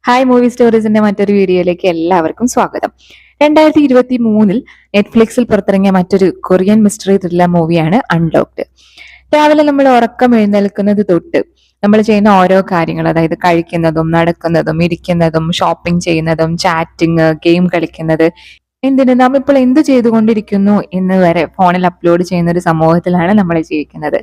Hi movie സ്റ്റോറീസിന്റെ മറ്റൊരു വീഡിയോയിലേക്ക് എല്ലാവർക്കും സ്വാഗതം. 2023 നെറ്റ്ഫ്ലിക്സിൽ പുറത്തിറങ്ങിയ മറ്റൊരു കൊറിയൻ മിസ്റ്ററി ത്രില്ലർ മൂവിയാണ് അൺലോക്ഡ്. രാവിലെ നമ്മൾ ഉറക്കം എഴുന്നേൽക്കുന്നത് തൊട്ട് നമ്മൾ ചെയ്യുന്ന ഓരോ കാര്യങ്ങൾ, അതായത് കഴിക്കുന്നതും നടക്കുന്നതും ഇരിക്കുന്നതും ഷോപ്പിംഗ് ചെയ്യുന്നതും ചാറ്റിങ് ഗെയിം കളിക്കുന്നത്, എന്തിന് നാം ഇപ്പോൾ എന്ത് ചെയ്തുകൊണ്ടിരിക്കുന്നു എന്ന് വരെ ഫോണിൽ അപ്ലോഡ് ചെയ്യുന്ന ഒരു സമൂഹത്തിലാണ് നമ്മൾ ജീവിക്കുന്നത്.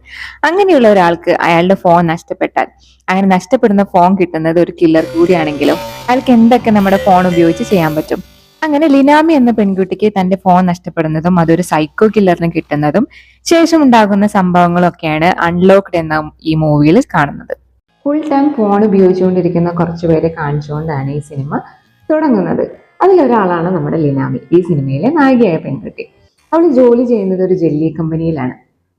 അങ്ങനെയുള്ള ഒരാൾക്ക് അയാളുടെ ഫോൺ നഷ്ടപ്പെട്ടാൽ, അങ്ങനെ നഷ്ടപ്പെടുന്ന ഫോൺ കിട്ടുന്നത് ഒരു കില്ലർ കൂടിയാണെങ്കിലും അയാൾക്ക് എന്തൊക്കെ നമ്മുടെ ഫോൺ ഉപയോഗിച്ച് ചെയ്യാൻ പറ്റും? അങ്ങനെ ലിനാമി എന്ന പെൺകുട്ടിക്ക് തന്റെ ഫോൺ നഷ്ടപ്പെടുന്നതും അതൊരു സൈക്കോ കില്ലറിന് കിട്ടുന്നതും ശേഷം ഉണ്ടാകുന്ന സംഭവങ്ങളൊക്കെയാണ് അൺലോക്ഡ് എന്ന ഈ മൂവിയിൽ കാണുന്നത്. ഫുൾ ടൈം ഫോൺ ഉപയോഗിച്ചുകൊണ്ടിരിക്കുന്ന കുറച്ചു പേരെ കാണിച്ചുകൊണ്ടാണ് ഈ സിനിമ തുടങ്ങുന്നത്. അതിലൊരാളാണ് നമ്മുടെ ലിനാമി, ഈ സിനിമയിലെ നായികയായ പെൺകുട്ടി. അവൾ ജോലി ചെയ്യുന്നത് ഒരു ജെല്ലി കമ്പനിയിലാണ്.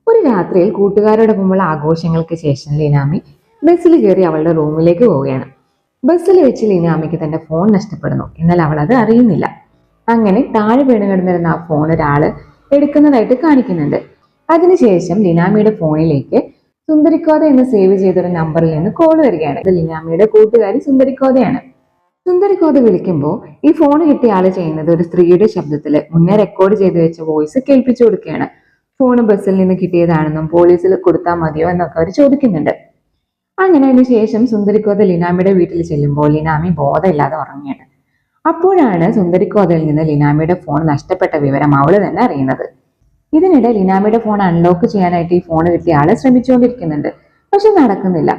ഒരു രാത്രിയിൽ കൂട്ടുകാരോടൊപ്പമുള്ള ആഘോഷങ്ങൾക്ക് ശേഷം ലിനാമി ബസ്സിൽ കയറി അവളുടെ റൂമിലേക്ക് പോവുകയാണ്. ബസ്സിൽ വെച്ച് ലിനാമിക്ക് തന്റെ ഫോൺ നഷ്ടപ്പെടുന്നു. എന്നാൽ അവൾ അത് അറിയുന്നില്ല. അങ്ങനെ താഴെ വീണ് കിടന്നിരുന്ന ആ ഫോൺ ഒരാള് എടുക്കുന്നതായിട്ട് കാണിക്കുന്നുണ്ട്. അതിനുശേഷം ലിനാമിയുടെ ഫോണിലേക്ക് സുന്ദരിക്കോത എന്ന് സേവ് ചെയ്തൊരു നമ്പറിൽ നിന്ന് കോൾ വരികയാണ്. ഇത് ലിനാമിയുടെ കൂട്ടുകാരി സുന്ദരിക്കോതയാണ്. സുന്ദരിക്കോത വിളിക്കുമ്പോൾ ഈ ഫോൺ കിട്ടിയ ആള് ചെയ്യുന്നത് ഒരു സ്ത്രീയുടെ ശബ്ദത്തിൽ മുന്നേ റെക്കോർഡ് ചെയ്ത് വെച്ച വോയിസ് കേൾപ്പിച്ചു കൊടുക്കുകയാണ്. ഫോൺ ബസ്സിൽ നിന്ന് കിട്ടിയതാണെന്നും പോലീസിൽ കൊടുത്താൽ മതിയോ എന്നൊക്കെ അവർ ചോദിക്കുന്നുണ്ട്. അങ്ങനെ അതിന് ശേഷം സുന്ദരിക്കോത ലിനാമിയുടെ വീട്ടിൽ ചെല്ലുമ്പോൾ ലിനാമി ബോധമില്ലാതെ ഉറങ്ങിയാണ്. അപ്പോഴാണ് സുന്ദരിക്കോതയിൽ നിന്ന് ലിനാമിയുടെ ഫോൺ നഷ്ടപ്പെട്ട വിവരം അവള് തന്നെ അറിയുന്നത്. ഇതിനിടെ ലിനാമിയുടെ ഫോൺ അൺലോക്ക് ചെയ്യാനായിട്ട് ഈ ഫോൺ കിട്ടിയ ആള് ശ്രമിച്ചുകൊണ്ടിരിക്കുന്നുണ്ട്. പക്ഷെ നടക്കുന്നില്ല.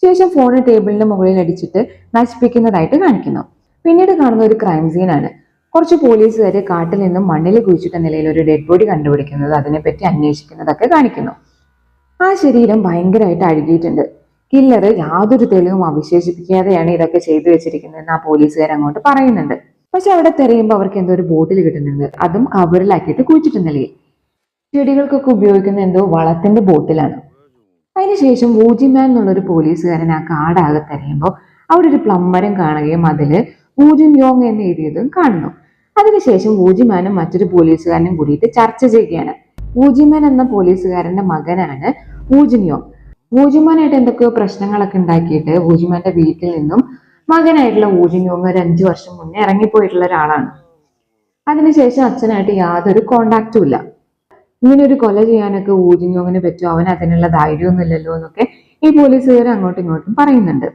ശേഷം ഫോൺ ടേബിളിന് മുകളിൽ അടിച്ചിട്ട് നശിപ്പിക്കുന്നതായിട്ട് കാണിക്കുന്നു. പിന്നീട് കാണുന്ന ഒരു ക്രൈം സീനാണ്. കുറച്ച് പോലീസുകാർ കാട്ടിൽ നിന്നും മണ്ണിൽ കുഴിച്ചിട്ട നിലയിൽ ഒരു ഡെഡ് ബോഡി കണ്ടുപിടിക്കുന്നത്, അതിനെപ്പറ്റി അന്വേഷിക്കുന്നതൊക്കെ കാണിക്കുന്നു. ആ ശരീരം ഭയങ്കരമായിട്ട് അഴുകിയിട്ടുണ്ട്. കില്ലർ യാതൊരു തെളിവും അവശേഷിപ്പിക്കാതെയാണ് ഇതൊക്കെ ചെയ്തു വെച്ചിരിക്കുന്നതെന്ന് ആ പോലീസുകാർ അങ്ങോട്ട് പറയുന്നുണ്ട്. പക്ഷെ അവിടെ തെരയുമ്പോൾ അവർക്ക് എന്തോ ഒരു ബോട്ടിൽ കിട്ടുന്നുണ്ട്. അതും കവറിലാക്കിയിട്ട് കുഴിച്ചിട്ട നിലയിൽ. ചെടികൾക്കൊക്കെ ഉപയോഗിക്കുന്ന എന്തോ വളത്തിന്റെ ബോട്ടിലാണ്. അതിനുശേഷം വൂജിമാൻ എന്നുള്ളൊരു പോലീസുകാരൻ ആ കാടാകെ തെരയുമ്പോൾ അവിടെ ഒരു പ്ലംബരം കാണുകയും അതില് വൂജിൻ യോങ് എന്ന് എഴുതിയതും കാണുന്നു. അതിനുശേഷം വൂജിമാനും മറ്റൊരു പോലീസുകാരനും കൂടിയിട്ട് ചർച്ച ചെയ്യുകയാണ്. വൂജിമാൻ എന്ന പോലീസുകാരന്റെ മകനാണ് വൂജിൻ യോങ്. വൂജിമാനായിട്ട് എന്തൊക്കെയോ പ്രശ്നങ്ങളൊക്കെ ഉണ്ടാക്കിയിട്ട് വൂജിമാന്റെ വീട്ടിൽ നിന്നും മകനായിട്ടുള്ള വൂജിൻ യോങ് ഒരു 5 വർഷം മുന്നേ ഇറങ്ങിപ്പോയിട്ടുള്ള ഒരാളാണ്. അതിനുശേഷം അച്ഛനായിട്ട് യാതൊരു കോണ്ടാക്റ്റും ഇല്ല. ഇങ്ങനെ ഒരു കൊല ചെയ്യാനൊക്കെ വൂജിൻ യോങ്ങിന് പറ്റുമോ, അവൻ അതിനുള്ള ധൈര്യമൊന്നും ഇല്ലല്ലോ എന്നൊക്കെ ഈ പോലീസുകാർ അങ്ങോട്ടും ഇങ്ങോട്ടും പറയുന്നുണ്ട്.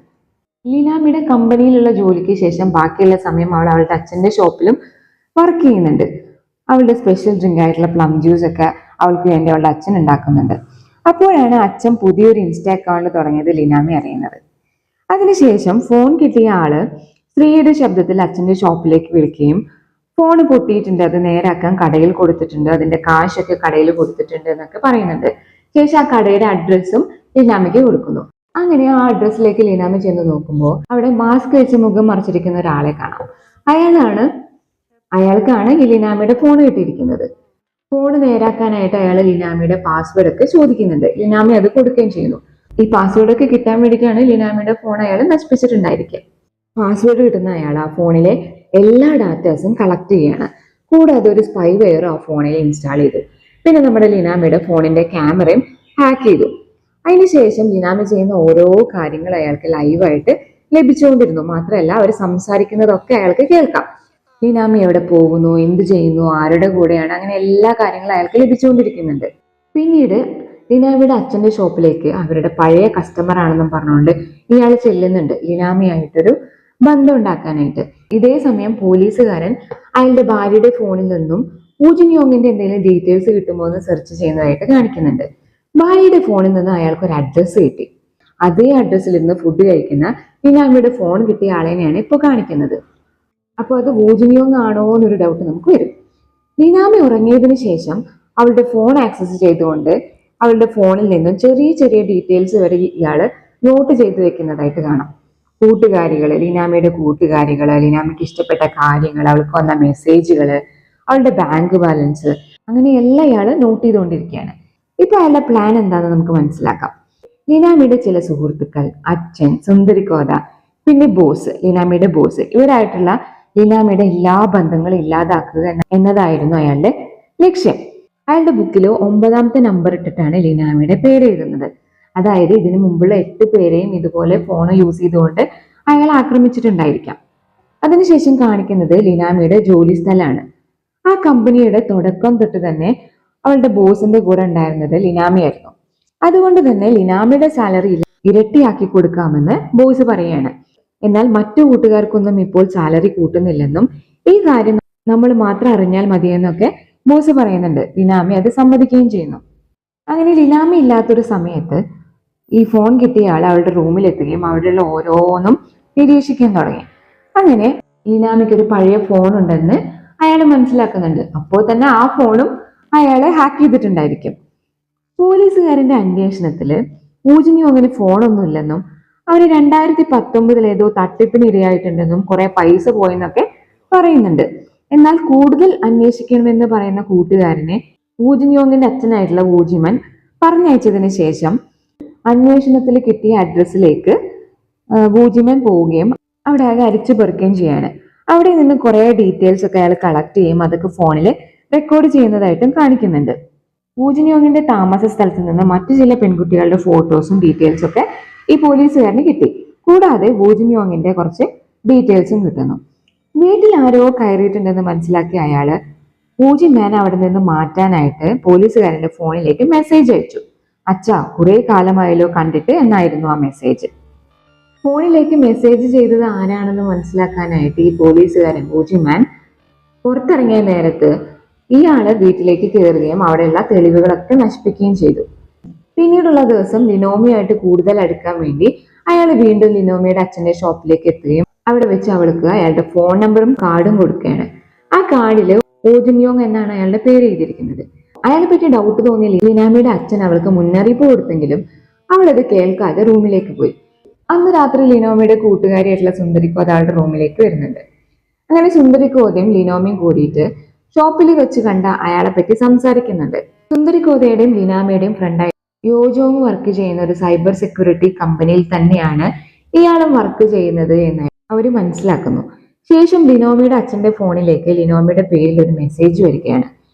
ലീനാമിയുടെ കമ്പനിയിലുള്ള ജോലിക്ക് ശേഷം ബാക്കിയുള്ള സമയം അവൾ അവളുടെ അച്ഛന്റെ ഷോപ്പിലും വർക്ക് ചെയ്യുന്നുണ്ട്. അവളുടെ സ്പെഷ്യൽ ഡ്രിങ്ക് ആയിട്ടുള്ള പ്ലം ജ്യൂസ് ഒക്കെ അവൾക്ക് വേണ്ടി അവളുടെ അച്ഛൻ ഉണ്ടാക്കുന്നുണ്ട്. അപ്പോഴാണ് അച്ഛൻ പുതിയൊരു ഇൻസ്റ്റാ അക്കൗണ്ട് തുടങ്ങിയത് ലിനാമി അറിയുന്നത്. അതിനുശേഷം ഫോൺ കിട്ടിയ ആള് സ്ത്രീയുടെ ശബ്ദത്തിൽ അച്ഛന്റെ ഷോപ്പിലേക്ക് വിളിക്കുകയും ഫോൺ പൊട്ടിയിട്ടുണ്ട്, അത് നേരാക്കാൻ കടയിൽ കൊടുത്തിട്ടുണ്ട്, അതിന്റെ കാശൊക്കെ കടയിൽ കൊടുത്തിട്ടുണ്ട് എന്നൊക്കെ പറയുന്നുണ്ട്. ശേഷം ആ കടയുടെ അഡ്രസ്സും ലിനാമിക്ക് കൊടുക്കുന്നു. അങ്ങനെ ആ അഡ്രസ്സിലേക്ക് ലിനാമി ചെന്ന് നോക്കുമ്പോൾ അവിടെ മാസ്ക് വെച്ച് മുഖം മറച്ചിരിക്കുന്ന ഒരാളെ കാണാം. അയാൾക്കാണ് ഈ ലിനാമിയുടെ ഫോൺ കിട്ടിയിരിക്കുന്നത്. ഫോൺ നേരാക്കാനായിട്ട് അയാൾ ലിനാമിയുടെ പാസ്വേഡ് ഒക്കെ ചോദിക്കുന്നുണ്ട്. ലിനാമി അത് കൊടുക്കുകയും ചെയ്യുന്നു. ഈ പാസ്വേഡ് ഒക്കെ കിട്ടാൻ വേണ്ടിയിട്ടാണ് ലിനാമിയുടെ ഫോൺ അയാൾ നശിപ്പിച്ചിട്ടുണ്ടായിരിക്കുക. പാസ്വേഡ് കിട്ടുന്ന അയാൾ ആ ഫോണിലെ എല്ലാ ഡാറ്റാസും കളക്ട് ചെയ്യാണ്. കൂടാതെ ഒരു സ്പൈവെയർ ആ ഫോണിൽ ഇൻസ്റ്റാൾ ചെയ്തു. പിന്നെ നമ്മുടെ ലിനാമിയുടെ ഫോണിന്റെ ക്യാമറയും ഹാക്ക് ചെയ്തു. അതിനുശേഷം ലിനാമി ചെയ്യുന്ന ഓരോ കാര്യങ്ങൾ അയാൾക്ക് ലൈവായിട്ട് ലഭിച്ചുകൊണ്ടിരുന്നു. മാത്രമല്ല അവർ സംസാരിക്കുന്നതൊക്കെ അയാൾക്ക് കേൾക്കാം. ലിനാമി എവിടെ പോകുന്നു, എന്ത് ചെയ്യുന്നു, ആരുടെ കൂടെയാണ്, അങ്ങനെ എല്ലാ കാര്യങ്ങളും അയാൾക്ക് ലഭിച്ചുകൊണ്ടിരിക്കുന്നുണ്ട്. പിന്നീട് ലിനാമിയുടെ അച്ഛന്റെ ഷോപ്പിലേക്ക് അവരുടെ പഴയ കസ്റ്റമർ ആണെന്നും പറഞ്ഞുകൊണ്ട് ഇയാൾ ചെല്ലുന്നുണ്ട് ലിനാമിയായിട്ടൊരു ബന്ധം ഉണ്ടാക്കാനായിട്ട്. ഇതേ സമയം പോലീസുകാരൻ അയാളുടെ ഭാര്യയുടെ ഫോണിൽ നിന്നും വൂജിൻ യോങ്ങിന്റെ എന്തെങ്കിലും ഡീറ്റെയിൽസ് കിട്ടുമോ എന്ന് സെർച്ച് ചെയ്യുന്നതായിട്ട് കാണിക്കുന്നുണ്ട്. ഭാര്യയുടെ ഫോണിൽ നിന്ന് അയാൾക്ക് ഒരു അഡ്രസ്സ് കിട്ടി. അതേ അഡ്രസ്സിൽ ഇരുന്ന് ഫുഡ് കഴിക്കുന്ന ലിനാമിയുടെ ഫോൺ കിട്ടിയ ആളെയാണ് ഇപ്പോൾ കാണിക്കുന്നത്. അപ്പോൾ അത് വൂജിൻ യോങ് ആണോ എന്നൊരു ഡൗട്ട് നമുക്ക് വരും. ലിനാമി ഉറങ്ങിയതിനു ശേഷം അവളുടെ ഫോൺ ആക്സസ് ചെയ്തുകൊണ്ട് അവളുടെ ഫോണിൽ നിന്നും ചെറിയ ചെറിയ ഡീറ്റെയിൽസ് വരെ ഇയാള് നോട്ട് ചെയ്ത് വെക്കുന്നതായിട്ട് കാണാം. കൂട്ടുകാരികള്, ലിനാമിയുടെ കൂട്ടുകാരികള്, ലിനാമിക്ക് ഇഷ്ടപ്പെട്ട കാര്യങ്ങൾ, അവൾക്ക് വന്ന മെസ്സേജുകള്, അവളുടെ ബാങ്ക് ബാലൻസ്, അങ്ങനെ എല്ലാം ഇയാള് നോട്ട് ചെയ്തുകൊണ്ടിരിക്കുകയാണ്. ഇപ്പൊ അയാളുടെ പ്ലാൻ എന്താണെന്ന് നമുക്ക് മനസ്സിലാക്കാം. ലിനാമിയുടെ ചില സുഹൃത്തുക്കൾ, അച്ഛൻ, സുന്ദരിക്കോത, പിന്നെ ബോസ്, ലിനാമിയുടെ ബോസ്, ഇവരായിട്ടുള്ള ലിനാമിയുടെ എല്ലാ ബന്ധങ്ങളും ഇല്ലാതാക്കുക എന്നതായിരുന്നു അയാളുടെ ലക്ഷ്യം. അയാളുടെ ബുക്കിൽ 9ാമത്തെ നമ്പർ ഇട്ടിട്ടാണ് ലിനാമിയുടെ പേര് എഴുതുന്നത്. അതായത് ഇതിനു മുമ്പുള്ള 8 പേരെയും ഇതുപോലെ ഫോൺ യൂസ് ചെയ്തുകൊണ്ട് അയാൾ ആക്രമിച്ചിട്ടുണ്ടായിരിക്കാം. അതിനുശേഷം കാണിക്കുന്നത് ലിനാമിയുടെ ജോലി സ്ഥലമാണ്. ആ കമ്പനിയുടെ തുടക്കം തൊട്ട് തന്നെ അവളുടെ ബോസിന്റെ കൂടെ ഉണ്ടായിരുന്നത് ലിനാമിയായിരുന്നു. അതുകൊണ്ട് തന്നെ ലിനാമിയുടെ സാലറി ഇരട്ടിയാക്കി കൊടുക്കാമെന്ന് ബോസ് പറയാണ്. എന്നാൽ മറ്റു കൂട്ടുകാർക്കൊന്നും ഇപ്പോൾ സാലറി കൂട്ടുന്നില്ലെന്നും ഈ കാര്യം നമ്മൾ മാത്രം അറിഞ്ഞാൽ മതിയെന്നൊക്കെ ബോസ് പറയുന്നുണ്ട്. ലിനാമി അത് സമ്മതിക്കുകയും ചെയ്യുന്നു. അങ്ങനെ ലിനാമി ഇല്ലാത്തൊരു സമയത്ത് ഈ ഫോൺ കിട്ടിയ ആൾ അവളുടെ റൂമിലെത്തുകയും അവിടെയുള്ള ഓരോന്നും നിരീക്ഷിക്കാൻ തുടങ്ങി. അങ്ങനെ ലിനാമിക്ക് ഒരു പഴയ ഫോൺ ഉണ്ടെന്ന് അയാൾ മനസ്സിലാക്കുന്നുണ്ട്. അപ്പോൾ തന്നെ ആ ഫോണും അയാളെ ഹാക്ക് ചെയ്തിട്ടുണ്ടായിരിക്കും. പോലീസുകാരന്റെ അന്വേഷണത്തില് ഊജിനി അങ്ങനെ ഫോണൊന്നും ഇല്ലെന്നും അവര് 2019 ഏതോ തട്ടിപ്പിന് ഇരയായിട്ടുണ്ടെന്നും കുറെ പൈസ പോയെന്നൊക്കെ പറയുന്നുണ്ട്. എന്നാൽ കൂടുതൽ അന്വേഷിക്കണമെന്ന് പറയുന്ന കൂട്ടുകാരനെ ഊജിനിയോങ്ങിന്റെ അച്ഛനായിട്ടുള്ള ഊജിമൻ പറഞ്ഞയച്ചതിന് ശേഷം അന്വേഷണത്തിൽ കിട്ടിയ അഡ്രസ്സിലേക്ക് ഊജിമൻ പോവുകയും അവിടെ ആകെ അരിച്ചു പെറുക്കുകയും ചെയ്യാണ്. അവിടെ നിന്ന് കുറെ ഡീറ്റെയിൽസ് ഒക്കെ അയാൾ കളക്ട് ചെയ്യും, അതൊക്കെ ഫോണിൽ റെക്കോർഡ് ചെയ്യുന്നതായിട്ടും കാണിക്കുന്നുണ്ട്. ഊജിനിയോങ്ങിന്റെ താമസ സ്ഥലത്ത് നിന്ന് മറ്റു ചില പെൺകുട്ടികളുടെ ഫോട്ടോസും ഡീറ്റെയിൽസും ഒക്കെ ഈ പോലീസുകാരന് കിട്ടി. കൂടാതെ ഊജിനിയോങ്ങിന്റെ കുറച്ച് ഡീറ്റെയിൽസും കിട്ടുന്നു. വീട്ടിൽ ആരോ കയറിയിട്ടുണ്ടെന്ന് മനസ്സിലാക്കിയ അയാള് ഊജിമാൻ അവിടെ നിന്ന് മാറ്റാനായിട്ട് പോലീസുകാരന്റെ ഫോണിലേക്ക് മെസ്സേജ് അയച്ചു. അച്ഛാ, കുറെ കാലമായല്ലോ കണ്ടിട്ട് എന്നായിരുന്നു ആ മെസ്സേജ്. ഫോണിലേക്ക് മെസ്സേജ് ചെയ്തത് ആരാണെന്ന് മനസ്സിലാക്കാനായിട്ട് ഈ പോലീസുകാരൻ ഊജിമാൻ പുറത്തിറങ്ങിയ നേരത്ത് ഇയാള് വീട്ടിലേക്ക് കയറുകയും അവിടെയുള്ള തെളിവുകളൊക്കെ നശിപ്പിക്കുകയും ചെയ്തു. പിന്നീടുള്ള ദിവസം ലിനോമിയായിട്ട് കൂടുതൽ അടുക്കാൻ വേണ്ടി അയാൾ വീണ്ടും ലിനോമിയുടെ അച്ഛന്റെ ഷോപ്പിലേക്ക് എത്തുകയും അവിടെ വെച്ച് അവൾക്ക് അയാളുടെ ഫോൺ നമ്പറും കാർഡും കൊടുക്കുകയാണ്. ആ കാർഡില് ഓജിൻയോങ് എന്നാണ് അയാളുടെ പേര് എഴുതിയിരിക്കുന്നത്. അയാളെ പറ്റി ഡൗട്ട് തോന്നിയ ലിനാമിയുടെ അച്ഛൻ അവൾക്ക് മുന്നറിയിപ്പ് കൊടുത്തെങ്കിലും അവളത് കേൾക്കാതെ റൂമിലേക്ക് പോയി. അന്ന് രാത്രി ലിനോമിയുടെ കൂട്ടുകാരിയായിട്ടുള്ള സുന്ദരിക്കോത അയാളുടെ റൂമിലേക്ക് വരുന്നുണ്ട്. അങ്ങനെ സുന്ദരിക്കോതയും ലിനോമിയും കൂടിയിട്ട് ഷോപ്പിൽ വെച്ച് കണ്ട അയാളെ പറ്റി സംസാരിക്കുന്നുണ്ട്. സുന്ദരിക്കോതയുടെയും ലിനാമയുടെയും ഫ്രണ്ടായി യോജോങ് വർക്ക് ചെയ്യുന്ന ഒരു സൈബർ സെക്യൂരിറ്റി കമ്പനിയിൽ തന്നെയാണ് ഇയാളും വർക്ക് ചെയ്യുന്നത് എന്ന് അവര് മനസ്സിലാക്കുന്നു. ശേഷം ലിനോമിയുടെ അച്ഛന്റെ ഫോണിലേക്ക് ലിനോമിയുടെ പേരിൽ ഒരു മെസ്സേജ് വരികയാണ്,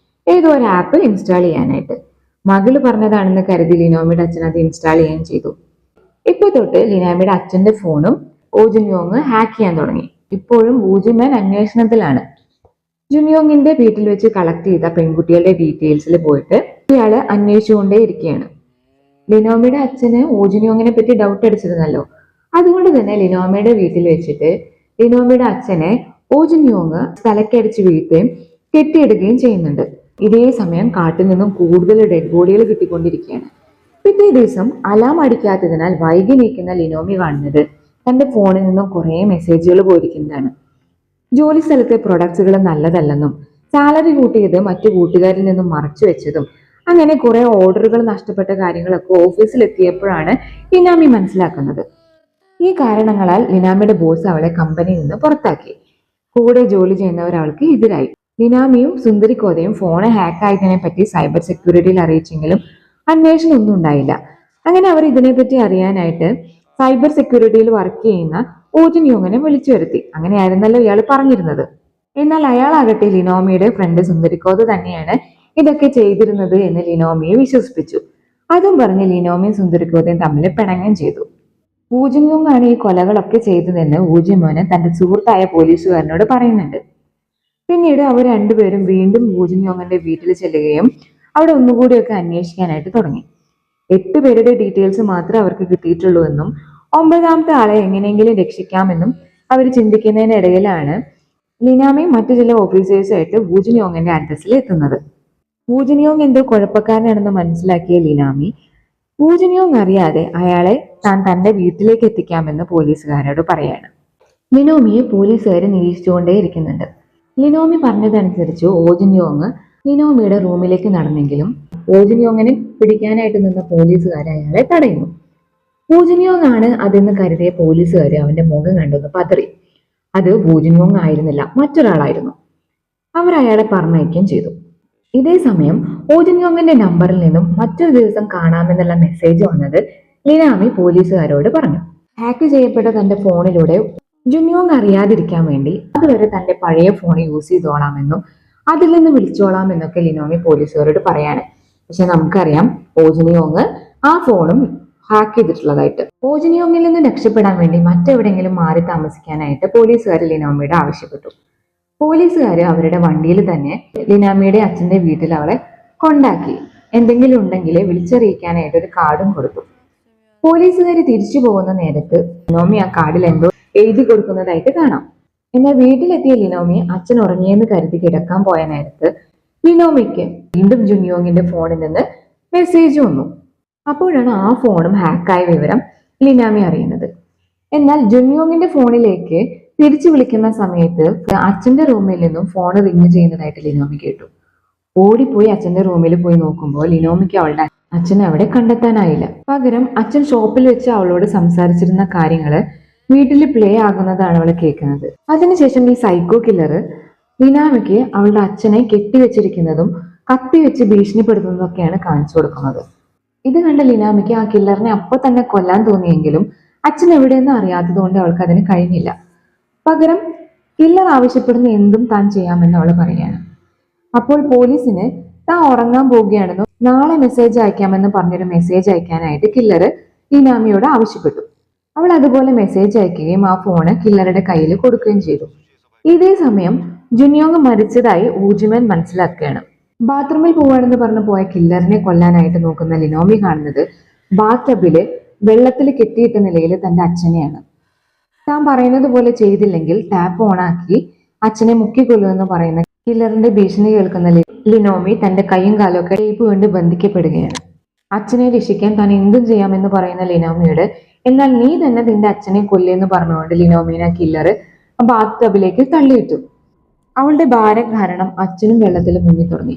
ഏതോ ഒരു ആപ്പ് ഇൻസ്റ്റാൾ ചെയ്യാനായിട്ട്. മകള് പറഞ്ഞതാണെന്ന് കരുതി ലിനോമിയുടെ അച്ഛൻ അത് ഇൻസ്റ്റാൾ ചെയ്യുകയും ചെയ്തു. ഇപ്പൊ തൊട്ട് ലിനോമിയുടെ അച്ഛന്റെ ഫോണും ഓജിൻയോങ് ഹാക്ക് ചെയ്യാൻ തുടങ്ങി. ഇപ്പോഴും ഊജിമാൻ അന്വേഷണത്തിലാണ്. ജുനിയോങ്ങിന്റെ വീട്ടിൽ വെച്ച് കളക്ട് ചെയ്ത പെൺകുട്ടികളുടെ ഡീറ്റെയിൽസിൽ പോയിട്ട് ഇയാള് അന്വേഷിച്ചുകൊണ്ടേ ഇരിക്കുകയാണ്. ലിനോമിയുടെ അച്ഛന് ഊജിനിയോങ്ങിനെ പറ്റി ഡൗട്ട് അടിച്ചിരുന്നല്ലോ. അതുകൊണ്ട് തന്നെ ലിനോമയുടെ വീട്ടിൽ വെച്ചിട്ട് ലിനോമയുടെ അച്ഛനെ ഓജിൻയോങ് സ്ഥലക്കടിച്ച് വീഴ്ത്തുകയും കെട്ടിയിടുകയും ചെയ്യുന്നുണ്ട്. ഇതേ സമയം കാട്ടിൽ നിന്നും കൂടുതൽ ഡെഡ് ബോഡികൾ കിട്ടിക്കൊണ്ടിരിക്കുകയാണ്. പിറ്റേ ദിവസം അലാം അടിക്കാത്തതിനാൽ വൈകി നീക്കുന്ന ലിനോമി കാണുന്നത് തന്റെ ഫോണിൽ നിന്നും കുറെ മെസ്സേജുകൾ പോയിരിക്കുന്നതാണ്. ജോലി സ്ഥലത്തെ പ്രൊഡക്ട്സുകൾ നല്ലതല്ലെന്നും സാലറി കൂട്ടിയത് മറ്റു കൂട്ടുകാരിൽ നിന്നും മറച്ചു വെച്ചതും അങ്ങനെ കുറെ ഓർഡറുകൾ നഷ്ടപ്പെട്ട കാര്യങ്ങളൊക്കെ ഓഫീസിൽ എത്തിയപ്പോഴാണ് ലിനാമി മനസ്സിലാക്കുന്നത്. ഈ കാരണങ്ങളാൽ ലിനാമിയുടെ ബോസ് അവളെ കമ്പനിയിൽ നിന്ന് പുറത്താക്കി. കൂടെ ജോലി ചെയ്യുന്നവർ അവൾക്ക് എതിരായി. ലിനാമിയും സുന്ദരിക്കോതയും ഫോണ് ഹാക്കായതിനെ പറ്റി സൈബർ സെക്യൂരിറ്റിയിൽ അറിയിച്ചെങ്കിലും അന്വേഷണം ഒന്നും ഉണ്ടായില്ല. അങ്ങനെ അവർ ഇതിനെപ്പറ്റി അറിയാനായിട്ട് സൈബർ സെക്യൂരിറ്റിയിൽ വർക്ക് ചെയ്യുന്ന ഓജിൻയോങ്ങിനെ വിളിച്ചു വരുത്തി. അങ്ങനെയായിരുന്നല്ലോ ഇയാൾ പറഞ്ഞിരുന്നത്. എന്നാൽ അയാളാകട്ടെ ലിനോമിയുടെ ഫ്രണ്ട് സുന്ദരിക്കോത തന്നെയാണ് ഇതൊക്കെ ചെയ്തിരുന്നത് എന്ന് ലിനോമിയെ വിശ്വസിപ്പിച്ചു. അതും പറഞ്ഞ് ലിനോമിയും സുന്ദരിക്കോതയും തമ്മിൽ പിണങ്ങുകയും ചെയ്തു. ഊജിൻയോങ് ആണ് ഈ കൊലകളൊക്കെ ചെയ്തതെന്ന് ഊജിമോന് തന്റെ സുഹൃത്തായ പോലീസുകാരനോട് പറയുന്നുണ്ട്. പിന്നീട് അവർ രണ്ടുപേരും വീണ്ടും ഊജിൻയോങ്ങിന്റെ വീട്ടിൽ ചെല്ലുകയും അവിടെ ഒന്നുകൂടിയൊക്കെ അന്വേഷിക്കാനായിട്ട് തുടങ്ങി. 8 പേരുടെ ഡീറ്റെയിൽസ് മാത്രമേ അവർക്ക് കിട്ടിയിട്ടുള്ളൂ എന്നും 9ാമത്തെ ആളെ എങ്ങനെയെങ്കിലും രക്ഷിക്കാമെന്നും അവർ ചിന്തിക്കുന്നതിനിടയിലാണ് ലിനാമയും മറ്റു ചില ഓഫീസേഴ്സായിട്ട് ഊജിൻയോങ്ങിന്റെ അഡ്രസ്സിൽ എത്തുന്നത്. ഊജിൻയോങ് എന്തോ കുഴപ്പക്കാരനാണെന്ന് മനസ്സിലാക്കിയ ലിനാമി ഊജിൻയോങ് അറിയാതെ അയാളെ താൻ തന്റെ വീട്ടിലേക്ക് എത്തിക്കാമെന്ന് പോലീസുകാരോട് പറയാണ്. ലിനോമിയെ പോലീസുകാർ നിരീക്ഷിച്ചുകൊണ്ടേ ഇരിക്കുന്നുണ്ട്. ലിനോമി പറഞ്ഞതനുസരിച്ച് ഓജിൻയോങ് ലിനോമിയുടെ റൂമിലേക്ക് നടന്നെങ്കിലും ഓജിൻയോങ്ങിനെ പിടിക്കാനായിട്ട് നിന്ന പോലീസുകാർ അയാളെ തടയുന്നു. ഊജിൻയോങ് ആണ് അതെന്ന് കരുതിയ പോലീസുകാർ അവന്റെ മുഖം കണ്ടെന്ന് പതറി. അത് ഊജിൻയോങ് ആയിരുന്നില്ല, മറ്റൊരാളായിരുന്നു. അവർ അയാളെ പറഞ്ഞയക്കുകയും ചെയ്തു. ഇതേ സമയം ഓജിൻയോങ്ങിന്റെ നമ്പറിൽ നിന്നും മറ്റൊരു ദിവസം കാണാമെന്നുള്ള മെസ്സേജ് വന്നത് ലിനാമി പോലീസുകാരോട് പറഞ്ഞു. ഹാക്ക് ചെയ്യപ്പെട്ട തന്റെ ഫോണിലൂടെ ജുൻയോങ് അറിയാതിരിക്കാൻ വേണ്ടി അതുവരെ തന്റെ പഴയ ഫോൺ യൂസ് ചെയ്തോളാമെന്നും അതിൽ നിന്ന് വിളിച്ചോളാമെന്നൊക്കെ ലിനോമി പോലീസുകാരോട് പറയാണ്. പക്ഷെ നമുക്കറിയാം ഓജിൻയോങ് ആ ഫോണും ഹാക്ക് ചെയ്തിട്ടുള്ളതായിട്ട്. ഓജിനിയോങ്ങിൽ നിന്ന് രക്ഷപ്പെടാൻ വേണ്ടി മറ്റെവിടെയെങ്കിലും മാറി താമസിക്കാനായിട്ട് പോലീസുകാർ ലിനോമിയുടെ ആവശ്യപ്പെട്ടു. പോലീസുകാർ അവരുടെ വണ്ടിയിൽ തന്നെ ലിനാമിയുടെ അച്ഛന്റെ വീട്ടിൽ അവളെ കൊണ്ടാക്കി. എന്തെങ്കിലും ഉണ്ടെങ്കിൽ വിളിച്ചറിയിക്കാനായിട്ട് ഒരു കാർഡും കൊടുത്തു. പോലീസുകാർ തിരിച്ചു പോകുന്ന നേരത്ത് ലിനോമി ആ കാർഡിൽ എന്തോ എഴുതി കൊടുക്കുന്നതായിട്ട് കാണാം. എന്നാൽ വീട്ടിലെത്തിയ ലിനോമി അച്ഛൻ ഉറങ്ങിയെന്ന് കരുതി കിടക്കാൻ പോയ നേരത്ത് ലിനോമിക്ക് വീണ്ടും ജുൻയോങ്ങിന്റെ ഫോണിൽ നിന്ന് മെസ്സേജ് വന്നു. അപ്പോഴാണ് ആ ഫോണും ഹാക്കായ വിവരം ലിനാമി അറിയുന്നത്. എന്നാൽ ജുൻയോങ്ങിന്റെ ഫോണിലേക്ക് തിരിച്ചു വിളിക്കുന്ന സമയത്ത് അച്ഛന്റെ റൂമിൽ നിന്നും ഫോൺ റിങ് ചെയ്യുന്നതായിട്ട് ലിനോമി കേട്ടു. ഓടിപ്പോയി അച്ഛന്റെ റൂമിൽ പോയി നോക്കുമ്പോൾ ലിനോമിക്ക് അവളുടെ അച്ഛനെ അവിടെ കണ്ടെത്താനായില്ല. പകരം അച്ഛൻ ഷോപ്പിൽ വെച്ച് അവളോട് സംസാരിച്ചിരുന്ന കാര്യങ്ങള് വീട്ടിൽ പ്ലേ ആകുന്നതാണ് അവൾ കേൾക്കുന്നത്. അതിനുശേഷം ഈ സൈക്കോ കില്ലർ ലിനാമിക്ക് അവളുടെ അച്ഛനെ കെട്ടിവെച്ചിരിക്കുന്നതും കത്തി വെച്ച് ഭീഷണിപ്പെടുത്തുന്നതൊക്കെയാണ് കാണിച്ചു കൊടുക്കുന്നത്. ഇത് കണ്ട ലിനാമിക്ക് ആ കില്ലറിനെ അപ്പൊ തന്നെ കൊല്ലാൻ തോന്നിയെങ്കിലും അച്ഛൻ എവിടെയെന്ന് അറിയാത്തതുകൊണ്ട് അവൾക്ക് അതിന് കഴിഞ്ഞില്ല. പകരം കില്ലർ ആവശ്യപ്പെടുന്ന എന്തും താൻ ചെയ്യാമെന്ന് അവൾ പറയുകയാണ്. അപ്പോൾ പോലീസിന് താൻ ഉറങ്ങാൻ പോവുകയാണെന്നും നാളെ മെസ്സേജ് അയക്കാമെന്ന് പറഞ്ഞൊരു മെസ്സേജ് അയക്കാനായിട്ട് കില്ലർ ലിനാമിയോട് ആവശ്യപ്പെട്ടു. അവൾ അതുപോലെ മെസ്സേജ് അയക്കുകയും ആ ഫോണ് കില്ലറുടെ കയ്യിൽ കൊടുക്കുകയും ചെയ്തു. ഇതേ സമയം ജുനിയോങ് മരിച്ചതായി ഊജിമൻ മനസ്സിലാക്കുകയാണ്. ബാത്റൂമിൽ പോവാണെന്ന് പറഞ്ഞു പോയ കില്ലറിനെ കൊല്ലാനായിട്ട് നോക്കുന്ന ലിനോമി കാണുന്നത് ബാത്ത് ടബില് വെള്ളത്തിൽ കെട്ടിയിട്ട നിലയിൽ തന്റെ അച്ഛനെയാണ്. താൻ പറയുന്നത് പോലെ ചെയ്തില്ലെങ്കിൽ ടാപ്പ് ഓണാക്കി അച്ഛനെ മുക്കിക്കൊല്ലുമെന്ന് പറയുന്ന കില്ലറിന്റെ ഭീഷണി കേൾക്കുന്ന ലിനോമി തന്റെ കൈയും കാലും ഒക്കെ ടേപ്പ് കൊണ്ട് ബന്ധിക്കപ്പെടുകയാണ്. അച്ഛനെ രക്ഷിക്കാൻ താൻ എന്തും ചെയ്യാമെന്ന് പറയുന്ന ലിനോമിയോട് എന്നാൽ നീ തന്നെ നിന്റെ അച്ഛനെ കൊല്ലിയെന്ന് പറഞ്ഞുകൊണ്ട് ലിനോമിനെ കില്ലർ ബാത്ത് ടബിലേക്ക് തള്ളിയിട്ടു. അവളുടെ ഭാരം കാരണം അച്ഛനും വെള്ളത്തിൽ മുങ്ങി തുടങ്ങി.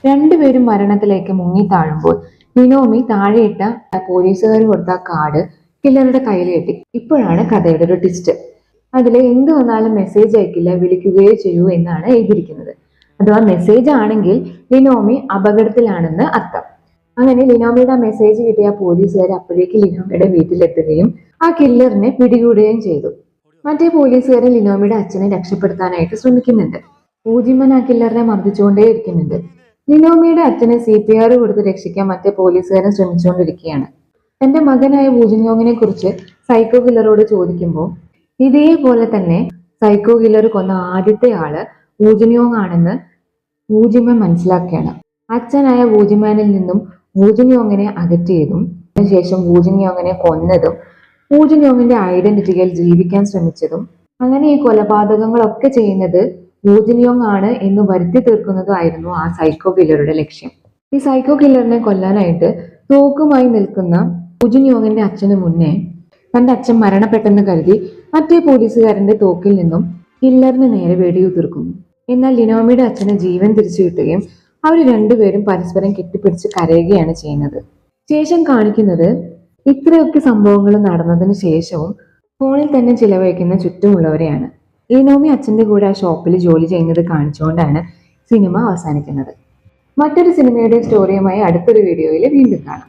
രണ്ടുപേരും മരണത്തിലേക്ക് മുങ്ങി താഴുമ്പോൾ ലിനോമി താഴെയിട്ട പോലീസുകാർ കൊടുത്ത കാർഡ് കില്ലറുടെ കയ്യിൽ കെട്ടി. ഇപ്പോഴാണ് കഥയുടെ ഒരു ട്വിസ്റ്റ്. അതിൽ എന്ത് വന്നാലും മെസ്സേജ് അയക്കില്ല, വിളിക്കുകയോ ചെയ്യൂ എന്നാണ് എഴുതിയിരിക്കുന്നത്. അഥവാ മെസ്സേജ് ആണെങ്കിൽ ലിനോമി അപകടത്തിലാണെന്ന് അർത്ഥം. അങ്ങനെ ലിനോമിയുടെ മെസ്സേജ് കിട്ടിയ പോലീസുകാർ അപ്പോഴേക്ക് ലിനോമിയുടെ വീട്ടിലെത്തുകയും ആ കില്ലറിനെ പിടികൂടുകയും ചെയ്തു. മറ്റേ പോലീസുകാരൻ ലിനോമിയുടെ അച്ഛനെ രക്ഷപ്പെടുത്താനായിട്ട് ശ്രമിക്കുന്നുണ്ട്. ഊജിമൻ ആ കില്ലറിനെ മർദ്ദിച്ചുകൊണ്ടേ ഇരിക്കുന്നുണ്ട്. ലിനോമിയുടെ അച്ഛനെ CPR കൊടുത്ത് രക്ഷിക്കാൻ മറ്റേ പോലീസുകാരൻ ശ്രമിച്ചുകൊണ്ടിരിക്കുകയാണ്. തന്റെ മകനായ വൂജിൻയോങ്ങിനെ കുറിച്ച് സൈക്കോ കില്ലറോട് ചോദിക്കുമ്പോൾ ഇതേപോലെ തന്നെ സൈക്കോ കില്ലർ കൊന്ന ആദ്യത്തെ ആള് വൂജിൻയോങ് ആണെന്ന് വൂജിമൻ മനസ്സിലാക്കുകയാണ്. അച്ഛനായ വൂജിമാനിൽ നിന്നും വൂജിൻയോങ്ങിനെ അകറ്റിയതും അതിനുശേഷം വൂജിൻയോങ്ങിനെ കൊന്നതും വൂജിൻയോങ്ങിന്റെ ഐഡന്റിറ്റിയിൽ ജീവിക്കാൻ ശ്രമിച്ചതും അങ്ങനെ ഈ കൊലപാതകങ്ങളൊക്കെ ചെയ്യുന്നത് വൂജിൻയോങ് ആണ് എന്ന് വരുത്തി തീർക്കുന്നതുമായിരുന്നു ആ സൈക്കോ കില്ലറുടെ ലക്ഷ്യം. ഈ സൈക്കോ കില്ലറിനെ കൊല്ലാനായിട്ട് തോക്കുമായി നിൽക്കുന്ന വൂജിൻയോങ്ങിന്റെ അച്ഛന് മുന്നേ തന്റെ അച്ഛൻ മരണപ്പെട്ടെന്ന് കരുതി മറ്റേ പോലീസുകാരന്റെ തോക്കിൽ നിന്നും കില്ലറിന് നേരെ വെടിയുതിർക്കുന്നു. എന്നാൽ ലിനോമിയുടെ അച്ഛന് ജീവൻ തിരിച്ചു കിട്ടുകയും അവർ രണ്ടുപേരും പരസ്പരം കെട്ടിപ്പിടിച്ച് കരയുകയാണ് ചെയ്യുന്നത്. ശേഷം കാണിക്കുന്നത് ഇത്രയൊക്കെ സംഭവങ്ങൾ നടന്നതിന് ശേഷവും ഫോണിൽ തന്നെ ചിലവഴിക്കുന്ന ചുറ്റുമുള്ളവരെയാണ്. ലിനോമി അച്ഛന്റെ കൂടെ ആ ഷോപ്പിൽ ജോലി ചെയ്യുന്നത് കാണിച്ചുകൊണ്ടാണ് സിനിമ അവസാനിക്കുന്നത്. മറ്റൊരു സിനിമയുടെ സ്റ്റോറിയുമായി അടുത്തൊരു വീഡിയോയിൽ വീണ്ടും കാണാം.